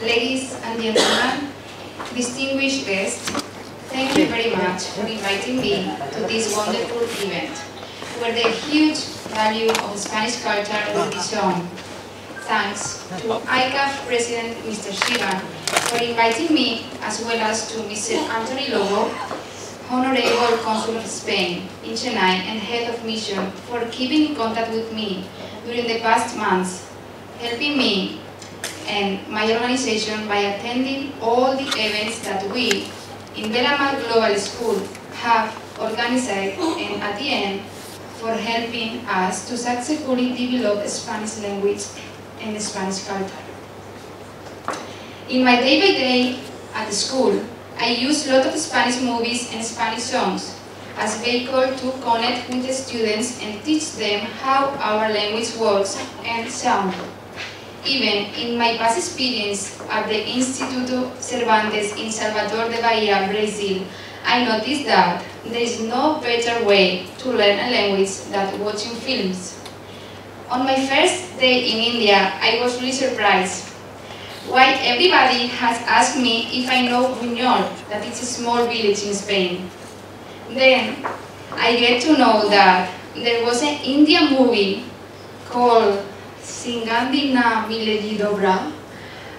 Ladies and gentlemen, distinguished guests, thank you very much for inviting me to this wonderful event, where the huge value of Spanish culture will be shown. Thanks to ICAF President Mr. Shivan for inviting me, as well as to Mr. Anthony Lobo, Honorable Consul of Spain in Chennai and Head of Mission, for keeping in contact with me during the past months, helping me and my organization by attending all the events that we in Belamar Global School have organized, and at the end, for helping us to successfully develop Spanish language and Spanish culture. In my day-by-day at the school, I use a lot of Spanish movies and Spanish songs as vehicle to connect with the students and teach them how our language works and sound. Even in my past experience at the Instituto Cervantes in Salvador de Bahia, Brazil, I noticed that there is no better way to learn a language than watching films. On my first day in India, I was really surprised. Why everybody has asked me if I know Buñol, that it's a small village in Spain. Then I get to know that there was an Indian movie called Singandina Milegi Dobra,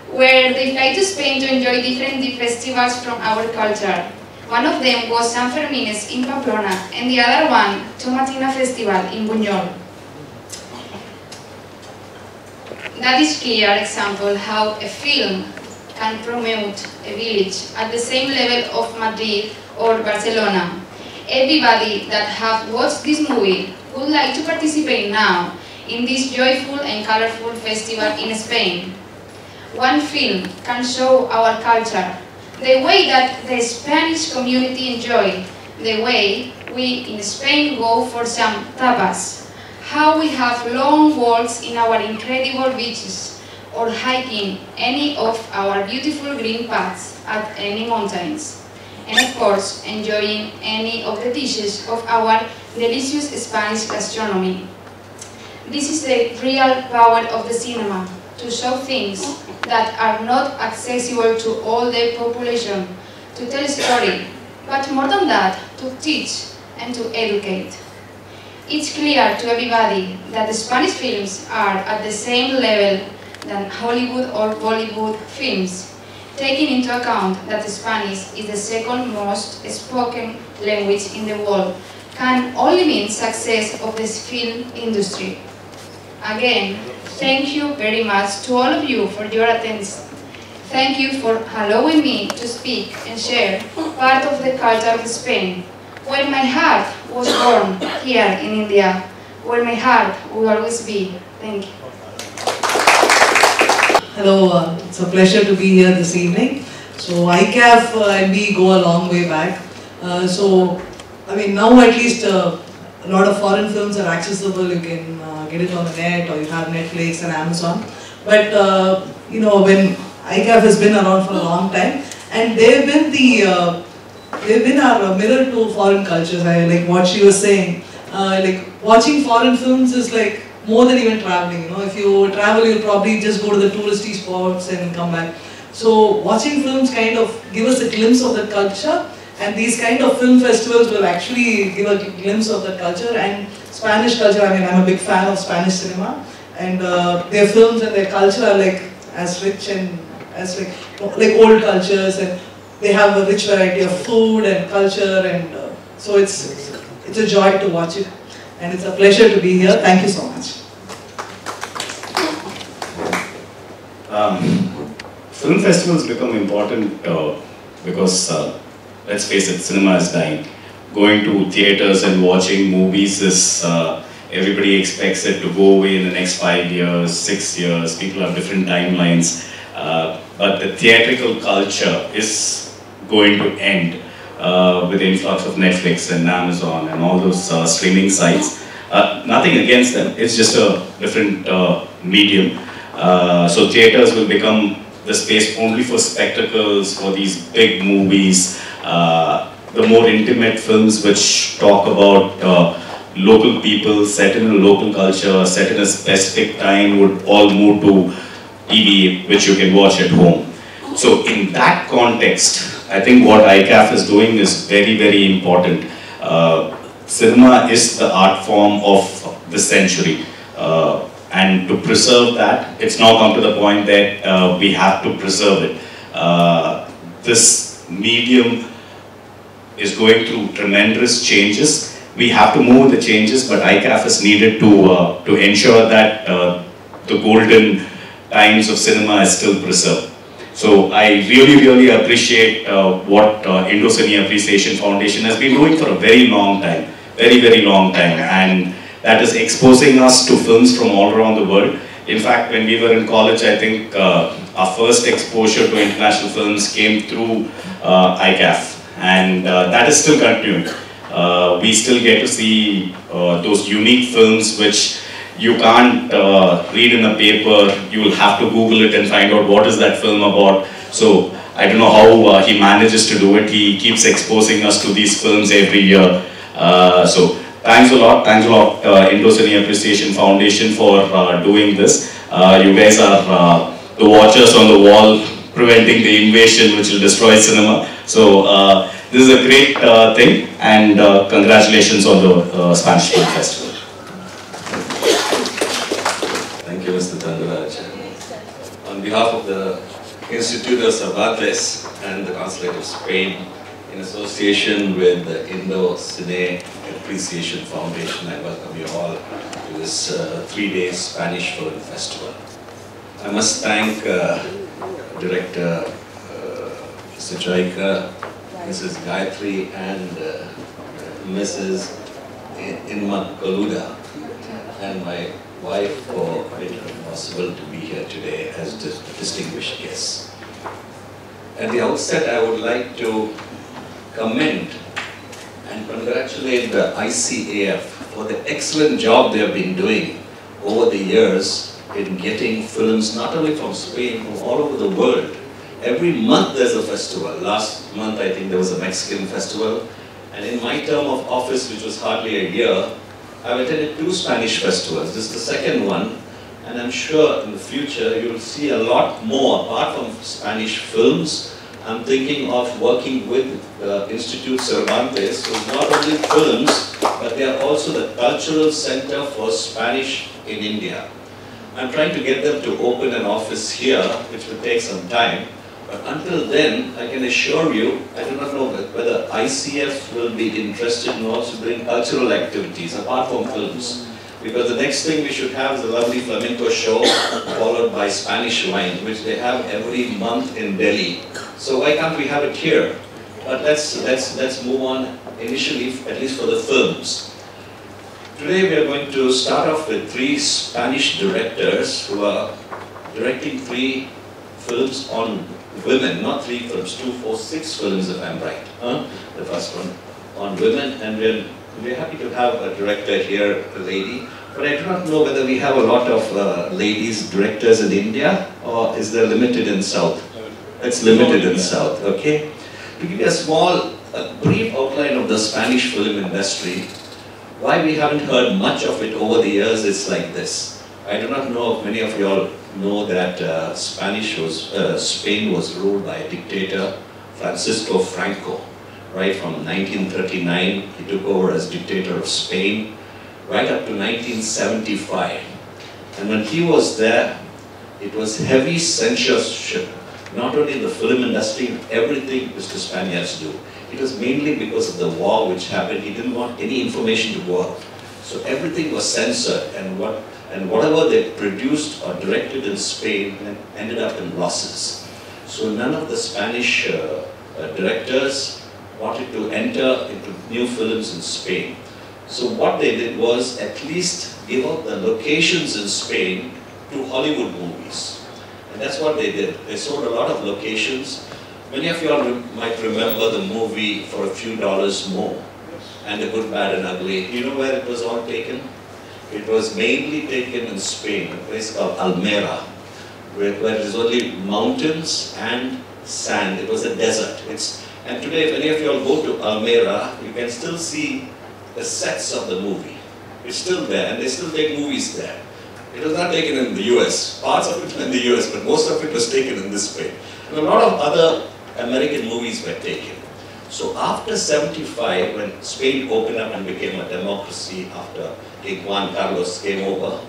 where they fly to Spain to enjoy different festivals from our culture. One of them was San Fermines in Pamplona, and the other one, Tomatina Festival in Buñol. That is clear example how a film can promote a village at the same level of Madrid or Barcelona. Everybody that have watched this movie would like to participate now in this joyful and colorful festival in Spain. One film can show our culture, the way that the Spanish community enjoy, the way we in Spain go for some tapas, how we have long walks in our incredible beaches, or hiking any of our beautiful green paths at any mountains, and of course enjoying any of the dishes of our delicious Spanish gastronomy. This is the real power of the cinema, to show things that are not accessible to all the population, to tell a story, but more than that, to teach and to educate. It's clear to everybody that the Spanish films are at the same level than Hollywood or Bollywood films, taking into account that Spanish is the second most spoken language in the world, can only mean success of the film industry. Again, thank you very much to all of you for your attendance. Thank you for allowing me to speak and share part of the culture of Spain, where my heart was born, here in India, where my heart will always be. Thank you. Hello, it's a pleasure to be here this evening. So ICAF and we go a long way back. I mean, now at least a lot of foreign films are accessible. You can get it on the net, or you have Netflix and Amazon. But you know, when ICAF has been around for a long time, and they've been our mirror to foreign cultures. Like what she was saying, like watching foreign films is like more than even traveling. You know, if you travel, you'll probably just go to the touristy spots and come back. So watching films kind of give us a glimpse of the culture, And these kind of film festivals will actually give a glimpse of that culture. And Spanish culture, I mean, I'm a big fan of Spanish cinema. And their films and their culture are like as rich and as like old cultures, and they have a rich variety of food and culture, and so it's a joy to watch it, and it's a pleasure to be here. Thank you so much. Film festivals become important because, let's face it, cinema is dying. Going to theaters and watching movies is, everybody expects it to go away in the next 5 years, 6 years. People have different timelines. But the theatrical culture is going to end with the influx of Netflix and Amazon and all those streaming sites. Nothing against them, it's just a different medium. So theaters will become the space only for spectacles, for these big movies, the more intimate films which talk about local people, set in a local culture, set in a specific time, would all move to TV, which you can watch at home. So in that context, I think what ICAF is doing is very, very important. Cinema is the art form of the century. And to preserve that, it's now come to the point that we have to preserve it. This medium is going through tremendous changes. We have to move the changes, but ICAF is needed to ensure that the golden times of cinema is still preserved. So I really, really appreciate what Indo-Cine Appreciation Foundation has been doing for a very long time, very, very long time, and that is exposing us to films from all around the world. In fact, when we were in college, I think our first exposure to international films came through ICAF, and that is still continuing. We still get to see those unique films which you can't read in a paper. You will have to Google it and find out what is that film about. So I don't know how he manages to do it. He keeps exposing us to these films every year. So thanks a lot, Indo-Cine Appreciation Foundation for doing this. You guys are the watchers on the wall, preventing the invasion which will destroy cinema. So this is a great thing, and congratulations on the Spanish Film Festival. Thank you, Mr. Tandaraj. On behalf of the Institute of Cervantes and the Consulate of Spain, in association with the Indo-Cine Appreciation Foundation, I welcome you all to this 3-day Spanish Film Festival. I must thank Director Mr. Jaika, Mrs. Gayatri, and Mrs. Inma Kaluda, and my wife for making it possible to be here today as distinguished guests. At the outset, I would like to commend and congratulate the ICAF for the excellent job they have been doing over the years in getting films not only from Spain, from all over the world. Every month there's a festival. Last month I think there was a Mexican festival, and in my term of office, which was hardly a year, I've attended 2 Spanish festivals. This is the second one, and I'm sure in the future you will see a lot more apart from Spanish films. I'm thinking of working with the Institute Cervantes, who's not only films, but they are also the cultural center for Spanish in India. I'm trying to get them to open an office here, which will take some time. But until then, I can assure you, I do not know whether ICF will be interested in also doing cultural activities apart from films. Because the next thing we should have is a lovely flamenco show followed by Spanish wine, which they have every month in Delhi. So why can't we have it here? But let's move on initially, at least for the films. Today we are going to start off with 3 Spanish directors who are directing 3 films on women, not 3 films, 2, 4, 6 films if I'm right. The first one on women, and we're happy to have a director here, a lady. But I do not know whether we have a lot of ladies directors in India, or is there limited in South? It's limited in South, okay? To give you a brief outline of the Spanish film industry, why we haven't heard much of it over the years is like this. I do not know if many of you all know that Spain was ruled by a dictator, Francisco Franco. right from 1939, he took over as dictator of Spain, right up to 1975. And when he was there, it was heavy censorship, not only in the film industry, everything Mr. Spaniards do. It was mainly because of the war which happened. He didn't want any information to go out. So everything was censored, and whatever they produced or directed in Spain ended up in losses. So none of the Spanish directors wanted to enter into new films in Spain. So what they did was at least give out the locations in Spain to Hollywood movies. And that's what they did. They sold a lot of locations. Many of you all might remember the movie For a Few Dollars More and The Good, Bad and Ugly. You know where it was all taken? It was mainly taken in Spain, a place called Almera, where it is only mountains and sand. It was a desert. And today, if any of you all go to Almera, you can still see the sets of the movie. It's still there, and they still take movies there. It was not taken in the US. Parts of it were in the US, but most of it was taken in this Spain. And a lot of other American movies were taken. So after 75, when Spain opened up and became a democracy after King Juan Carlos came over,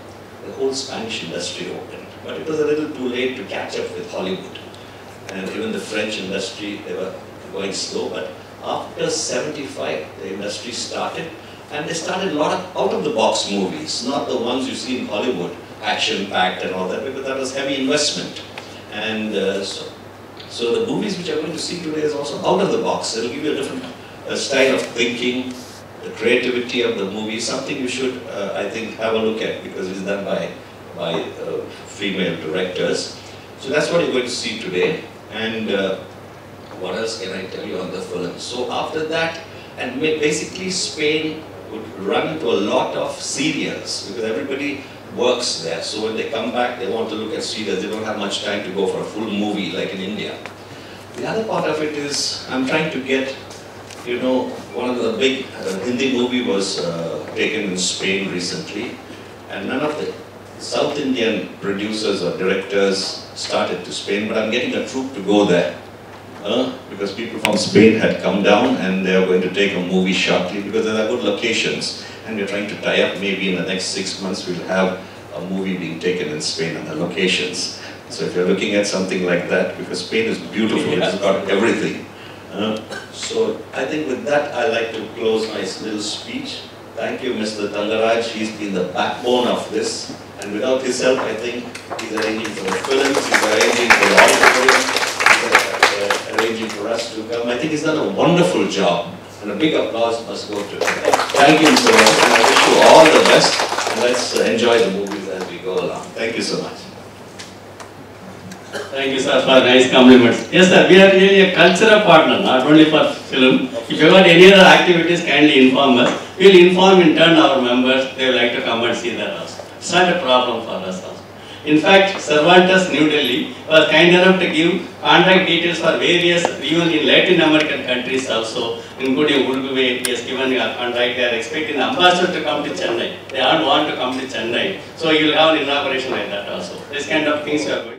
the whole Spanish industry opened. But it was a little too late to catch up with Hollywood. And even the French industry, they were going slow. But after 75, the industry started. And they started a lot of out-of-the-box movies, not the ones you see in Hollywood, action-packed and all that, because that was heavy investment. And so the movies which you're going to see today is also out of the box. It'll give you a different style of thinking, the creativity of the movie, something you should, I think, have a look at, because it's done by female directors. So that's what you're going to see today. And what else can I tell you on the film? So after that, and basically Spain would run into a lot of serials, because everybody works there. So when they come back, they want to look at serials. They don't have much time to go for a full movie like in India. The other part of it is, I'm trying to get, you know, one of the big Hindi movie was taken in Spain recently, and none of the South Indian producers or directors started to Spain, but I'm getting a troupe to go there. Because people from Spain had come down and they are going to take a movie shortly, because there are good locations, and we're trying to tie up. Maybe in the next 6 months we'll have a movie being taken in Spain and the locations. So if you're looking at something like that, because Spain is beautiful, it's got everything. So I think with that I'd like to close my little speech. Thank you, Mr. Tangaraj. He's been the backbone of this, and without his help, I think he's arranging for the films, he's arranging for the auditorium, arranging for us to come. I think he's done a wonderful job, and a big applause must go to him. Thank you so much, and I wish you all the best, and let's enjoy the movies as we go along. Thank you so much. Thank you, sir, for nice compliments. Yes, sir, we are really a cultural partner, not only for film. If you got any other activities, kindly inform us. We will inform in turn our members. They would like to come and see that also. It's not a problem for us also. In fact, Cervantes, New Delhi, was kind enough to give contact details for various, even in Latin American countries also, including Uruguay. He has given a contact. They are expecting the ambassador to come to Chennai. They all want to come to Chennai. So you will have an inauguration like that also. This kind of things we are going.